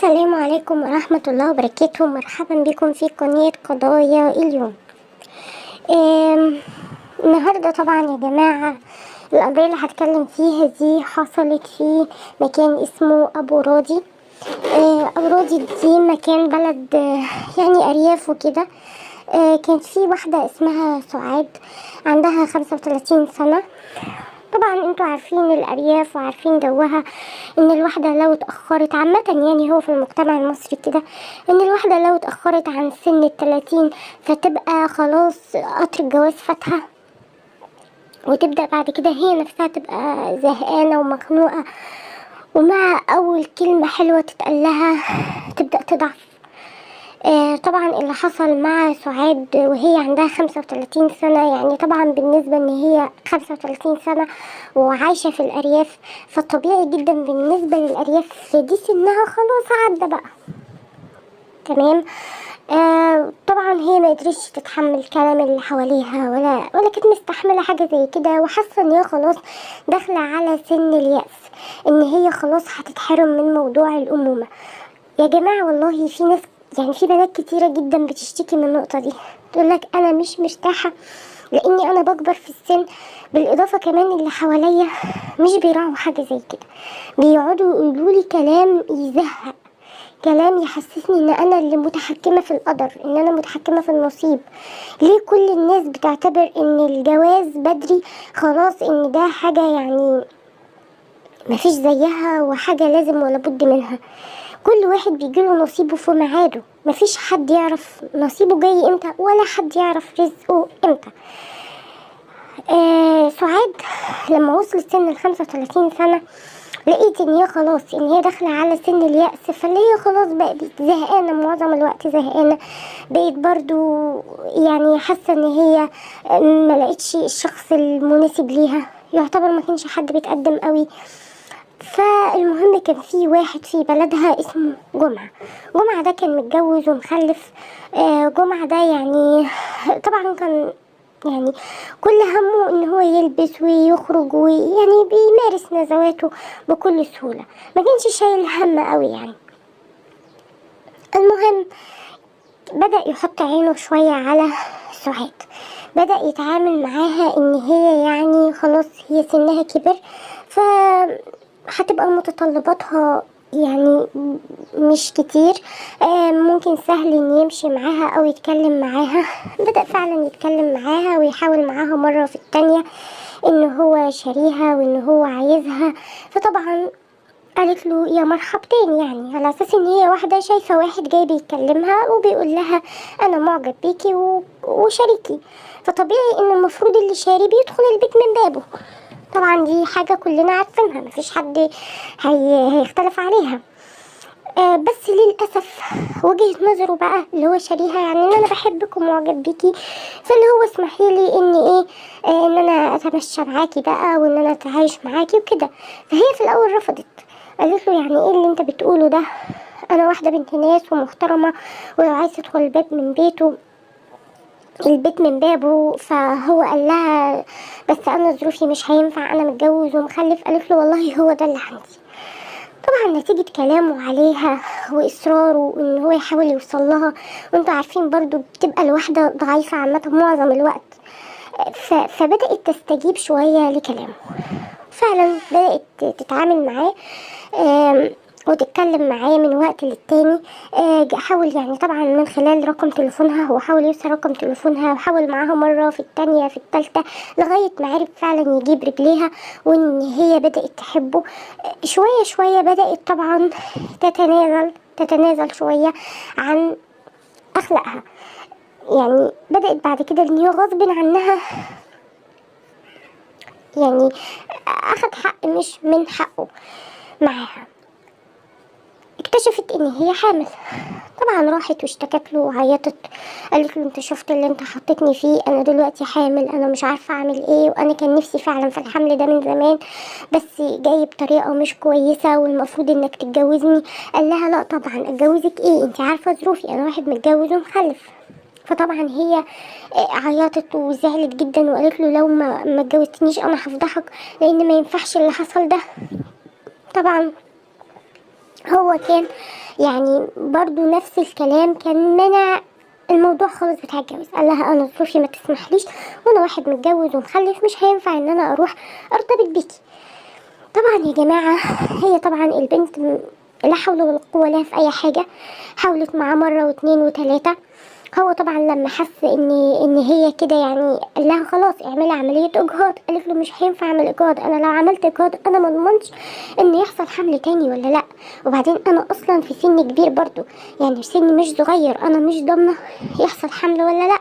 السلام عليكم ورحمة الله وبركاته. مرحبا بكم في قناة قضايا اليوم. النهاردة طبعا يا جماعة القضية اللي هتكلم فيها دي حصلت في مكان اسمه أبو راضي. أبو راضي دي مكان بلد يعني أرياف وكده. كانت في واحدة اسمها سعاد عندها 35 سنة. طبعا انتوا عارفين الارياف وعارفين جوها، ان الواحدة لو اتأخرت عامة يعني هو في المجتمع المصري كده، ان الواحدة لو اتأخرت عن سن 30 فتبقى خلاص قطر الجواز فاتها، وتبدأ بعد كده هي نفسها تبقى زهقانة ومخنوقة، ومع اول كلمة حلوة تتقالها تبدأ تضعف. طبعا اللي حصل مع سعاد وهي عندها 35 سنة، يعني طبعا بالنسبة ان هي 35 سنة وعايشة في الارياف، فطبيعي جدا بالنسبة للارياف دي سنها خلاص عدى بقى. تمام. طبعا هي ما قدرتش تتحمل كلام اللي حواليها ولا كانت مستحملة حاجة زي كده، وحاسة ان هي خلاص داخلة على سن اليأس، ان هي خلاص هتتحرم من موضوع الامومة. يا جماعة والله في ناس، يعني في بنات كتيرة جدا بتشتكي من النقطة دي، تقولك انا مش مرتاحة لاني انا بكبر في السن، بالاضافة كمان اللي حواليا مش بيراعوا حاجة زي كده، بيقعدوا يقولولي كلام يزهق، كلام يحسسني ان انا اللي متحكمة في القدر، ان انا متحكمة في النصيب. ليه كل الناس بتعتبر ان الجواز بدري خلاص ان ده حاجة يعني مفيش زيها وحاجة لازم ولا بد منها؟ كل واحد بيجيله نصيبه في ميعاده، مفيش حد يعرف نصيبه جاي امتى ولا حد يعرف رزقه امتى. سعاد لما وصلت سن 35 سنة لقيت ان هي خلاص ان هي داخلة على سن اليأس، فاللي هي خلاص بقت زهقانة، معظم الوقت زهقانة، بقيت برضو يعني حاسة ان هي ما لقيتش الشخص المناسب ليها، يعتبر ما كانش حد بيتقدم قوي. فالمهم كان في واحد في بلدها اسمه جمعة ده كان متجوز ومخلف. جمعة ده يعني طبعا كان يعني كل همه ان هو يلبس ويخرج ويعني بيمارس نزواته بكل سهولة، ما كانش شايل هم قوي يعني. المهم بدأ يحط عينه شوية على سعاد، بدأ يتعامل معاها ان هي يعني خلاص هي سنها كبر، ف هتبقى متطلباتها يعني مش كتير، ممكن سهل ان يمشي معاها او يتكلم معاها. بدأ فعلا يتكلم معاها ويحاول معاها مرة في التانية ان هو شاريها وان هو عايزها، فطبعا قالت له يا مرحبتين، يعني على اساس ان هي واحدة شايفة واحد جاي بيكلمها وبيقول لها انا معجب بيكي وشاريكي، فطبيعي ان المفروض اللي شاري بيدخل البيت من بابه. طبعا دي حاجة كلنا عارفينها، مفيش حد هيختلف عليها. بس للأسف وجهة نظره بقى اللي هو شاريها، يعني ان انا بحبك ومعجب بيكي، فاللي هو اسمحيلي ان ايه، ان انا اتمشى معاكي بقى وان انا اتعايش معاكي وكده. فهي في الاول رفضت، قالت له يعني ايه اللي انت بتقوله ده، انا واحدة بنت ناس ومحترمة، ولو عايز تدخل البيت من بابه. فهو قال لها بس انا ظروفي مش هينفع، انا متجوز ومخلف. قالت له والله هو ده اللي عندي. طبعا نتيجة كلامه عليها واصراره ان هو يحاول يوصل لها، وانتوا عارفين برضو بتبقى الواحدة ضعيفة عامة معظم الوقت، فبدأت تستجيب شوية لكلامه. فعلا بدأت تتعامل معاه وتتكلم معاه من وقت للتاني. حاول يعني طبعا من خلال رقم تليفونها، هو حاول يوصل رقم تليفونها وحاول معاها مرة في التانية في التالتة لغاية ما عرف فعلا يجيب رجليها وان هي بدأت تحبه. شوية شوية بدأت طبعا تتنازل شوية عن أخلاقها، يعني بدأت بعد كده ان هي غصب عنها يعني أخد حق مش من حقه معاها. اكتشفت ان هي حامل، طبعا راحت واشتكت له وعيطت، قالت له انت شفت اللي انت حطيتني فيه، انا دلوقتي حامل، انا مش عارفه اعمل ايه، وانا كان نفسي فعلا في الحمل ده من زمان بس جاي بطريقه مش كويسه والمفروض انك تتجوزني. قال لها لا طبعا اتجوزك ايه، انت عارفه ظروفي، انا واحد متجوز ومخلف. فطبعا هي عيطت وزعلت جدا وقالت له لو ما اتجوزتنيش انا هفضحك، لان ما ينفعش اللي حصل ده. طبعا هو كان يعني برضو نفس الكلام، كان منع الموضوع خالص بتاع الجواز. قال لها انا ظروفي ما تسمحليش، وانا واحد متجوز ومخلف مش هينفع ان انا اروح ارتبط بيكي. طبعا يا جماعة، هي طبعا البنت لا حول ولا قوة لها في اي حاجة، حاولت معاه مرة واتنين وتلاتة. هو طبعا لما حس ان هي كده يعني قال لها خلاص اعملي عملية اجهاض. قالت له مش هينفع اعمل اجهاض، انا لو عملت اجهاض انا ما اضمنش ان يحصل حمل تاني ولا لا، وبعدين انا اصلا في سن كبير برضو، يعني سني مش صغير، انا مش ضامنة يحصل حمل ولا لا،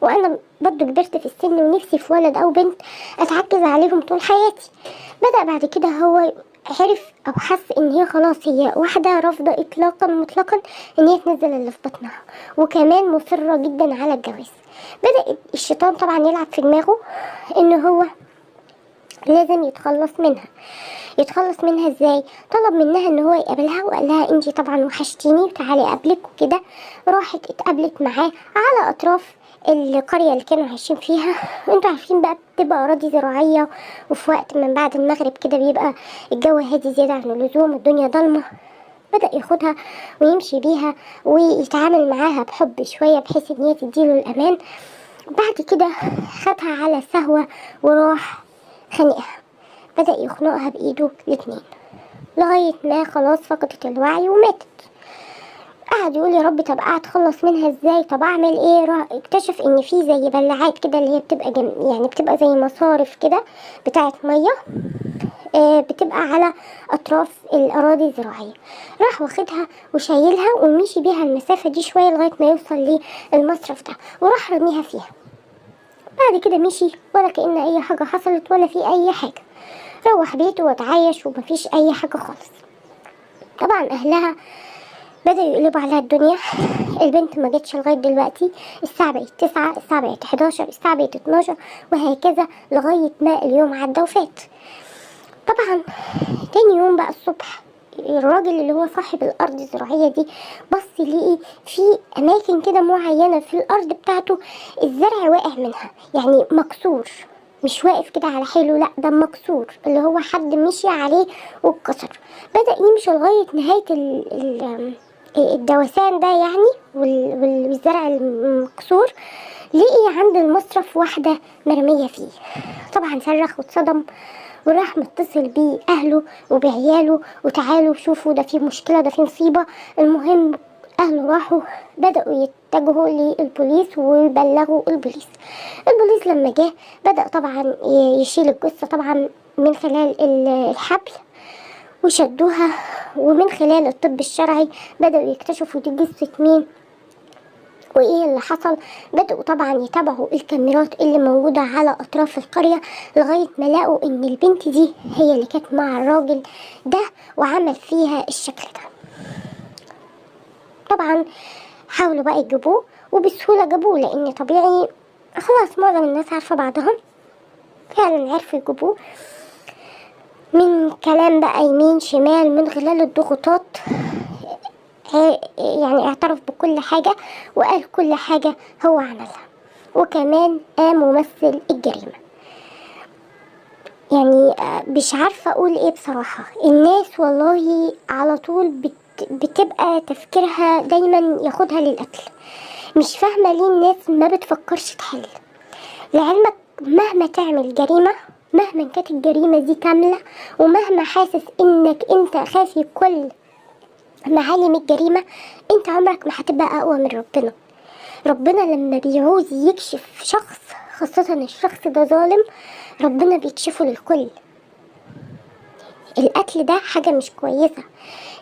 وانا برضو كبرت في السن ونفسي في ولد او بنت اتعجز عليهم طول حياتي. بدأ بعد كده هو عرف او حس ان هي خلاص هي واحدة رافضة اطلاقا مطلقا ان هي تنزل اللي في بطنها، وكمان مصرة جدا على الجواز. بدأ الشيطان طبعا يلعب في دماغه ان هو لازم يتخلص منها ازاي؟ طلب منها ان هو يقابلها وقال لها انتي طبعا وحشتيني وتعالي اقابلك وكده. راحت اتقابلت معاه على اطراف القرية اللي كانوا عايشين فيها. انتوا عارفين بقى بتبقى اراضي زراعية، وفي وقت من بعد المغرب كده بيبقى الجو هادي زيادة عن اللزوم والدنيا ضلمة. بدأ ياخدها ويمشي بيها ويتعامل معاها بحب شوية بحيث ان هي تديله الامان. بعد كده خدها على سهوة وراح خانقها، بدأ يخنقها بإيده الاتنين لغاية ما خلاص فقدت الوعي وماتت. قعد يقول يا رب طب اتخلص منها ازاي، طب اعمل ايه؟ راح اكتشف ان في زي بلعات كده اللي هي بتبقى يعني بتبقى زي مصارف كده بتاعت ميه، بتبقى على اطراف الاراضي الزراعيه. راح واخدها وشايلها ومشي بيها المسافه دي شويه لغايه ما يوصل للمصرف ده، وراح رميها فيها. بعد كده مشي ولا كأن اي حاجه حصلت ولا في اي حاجه، روح بيته واتعايش ومفيش اي حاجه خالص. طبعا اهلها بدأوا يقلبوا عليها الدنيا. البنت ما جتش لغاية دلوقتي، الساعة بقت 9، الساعة بقت 11، الساعة بقت 12، وهكذا لغاية ما اليوم عدى وفات. طبعا تاني يوم بقى الصبح الراجل اللي هو صاحب الأرض الزراعية دي بص لقي في أماكن كده معينة في الأرض بتاعته الزرع واقع منها، يعني مكسور، مش واقف كده على حيله، لا ده مكسور اللي هو حد مشي عليه واتكسر. بدأ يمشي لغاية نهاية الدوسان ده يعني والزرع المكسور، لقي عند المصرف واحدة مرمية فيه. طبعا صرخ واتصدم وراح متصل بيه اهله وبعياله وتعالوا شوفوا ده في مشكلة، ده في مصيبة. المهم اهله راحوا بدأوا يتجهوا للبوليس وبلغوا البوليس. البوليس لما جه بدأ طبعا يشيل الجثة طبعا من خلال الحبل وشدوها، ومن خلال الطب الشرعي بدأوا يكتشفوا دي جثة مين وايه اللي حصل. بدأوا طبعا يتابعوا الكاميرات اللي موجودة على اطراف القرية لغاية ما لقوا ان البنت دي هي اللي كانت مع الراجل ده وعمل فيها الشكل ده. طبعا حاولوا بقى يجيبوه وبسهولة جابوه، لان طبيعي خلاص معظم الناس عارفة بعضهم. فعلا عرفوا يجيبوه من كلام بقى يمين شمال من خلال الضغوطات، يعني اعترف بكل حاجة وقال كل حاجة هو عملها، وكمان قام ممثل الجريمة. يعني مش عارفة اقول ايه بصراحة. الناس والله على طول بتبقى تفكيرها دايما ياخدها للقتل. مش فاهمة ليه الناس ما بتفكرش تحل. لعلمك مهما تعمل جريمة، مهما كانت الجريمة دي كاملة، ومهما حاسس انك انت خافي كل معالم الجريمة، انت عمرك ما هتبقى اقوى من ربنا. ربنا لما بيعوز يكشف شخص، خاصة الشخص ده ظالم، ربنا بيكشفه للكل. القتل ده حاجة مش كويسة.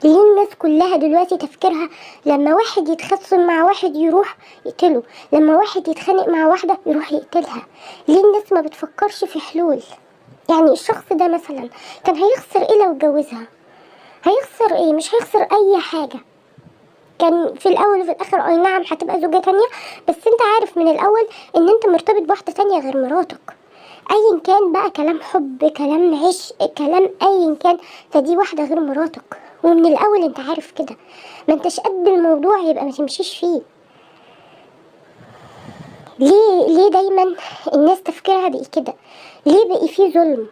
ليه الناس كلها دلوقتي تفكيرها لما واحد يتخاصم مع واحد يروح يقتله، لما واحد يتخانق مع واحدة يروح يقتلها؟ ليه الناس ما بتفكرش في حلول؟ يعني الشخص ده مثلا كان هيخسر ايه لو اتجوزها؟ هيخسر ايه؟ مش هيخسر اي حاجة. كان في الاول وفي الاخر اي نعم هتبقى زوجة تانية، بس انت عارف من الاول ان انت مرتبط بواحدة تانية غير مراتك. ايا كان بقى كلام حب، كلام عشق، كلام ايا كان، فدي واحدة غير مراتك، ومن الاول انت عارف كده. ما انتش قد الموضوع يبقى ما تمشيش فيه. ليه دايما الناس تفكيرها بقي كده؟ ليه بقي فيه ظلم؟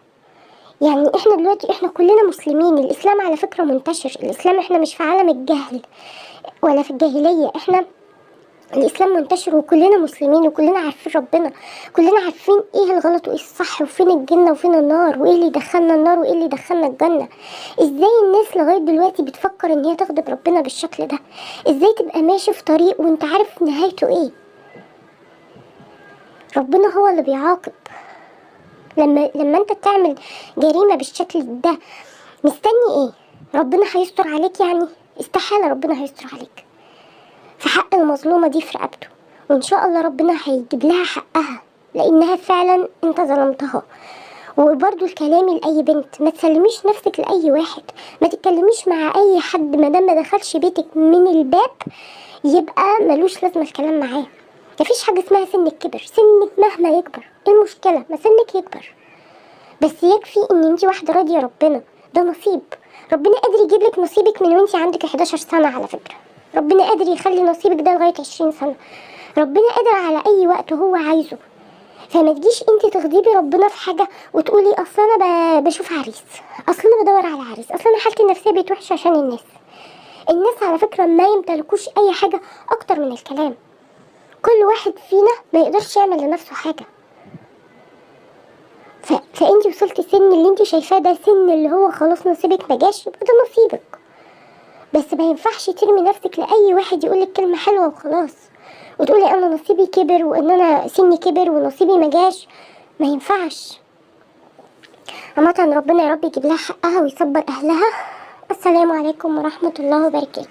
يعني احنا دلوقتي احنا كلنا مسلمين. الاسلام على فكرة منتشر، الاسلام احنا مش في عالم الجهل ولا في الجاهلية، احنا الاسلام منتشر وكلنا مسلمين وكلنا عارفين ربنا، كلنا عارفين ايه الغلط وايه الصح وفين الجنة وفين النار وايه اللي يدخلنا النار وايه اللي يدخلنا الجنة. ازاي الناس لغاية دلوقتي بتفكر ان هي تغضب ربنا بالشكل ده؟ ازاي تبقى ماشي في طريق وانت عارف نهايته ايه؟ ربنا هو اللي بيعاقب. لما انت تعمل جريمة بالشكل ده مستني ايه؟ ربنا هيستر عليك؟ يعني استحالة ربنا هيستر عليك. في حق المظلومة دي في رقبته، وان شاء الله ربنا هيجيب لها حقها، لانها فعلا انت ظلمتها. وبرضو الكلام لأي بنت، ما تسلميش نفسك لأي واحد، ما تتكلميش مع اي حد مادام ما دخلش بيتك من الباب يبقى ملوش لازمة الكلام معاه. مفيش حاجة اسمها سنك كبر، سنك مهما يكبر ايه المشكلة؟ ما سنك يكبر، بس يكفي ان انتي واحدة راضية ربنا، ده نصيب. ربنا قادر يجيب لك نصيبك من وانتي عندك 11 سنة على فكرة، ربنا قادر يخلي نصيبك ده لغاية 20 سنة، ربنا قادر على اي وقت هو عايزه. فما تجيش انتي تغضبي ربنا في حاجة وتقولي اصل انا بشوف عريس، اصل انا بدور على عريس، اصل انا حالتي النفسية بقت وحشة عشان الناس على فكرة ما يمتلكوش اي حاجة اكتر من الكلام. كل واحد فينا ما يقدرش يعمل لنفسه حاجة. فانتي وصلتي سن اللي انتي شايفاه ده سن اللي هو خلاص نصيبك مجاش، يبقى ده نصيبك. بس ما ينفعش ترمي نفسك لأي واحد يقولك كلمة حلوة وخلاص وتقولي انا نصيبي كبر وان انا سني كبر ونصيبي مجاش. ما ينفعش. عامة ربنا يا رب يجيب لها حقها ويصبر اهلها. السلام عليكم ورحمة الله وبركاته.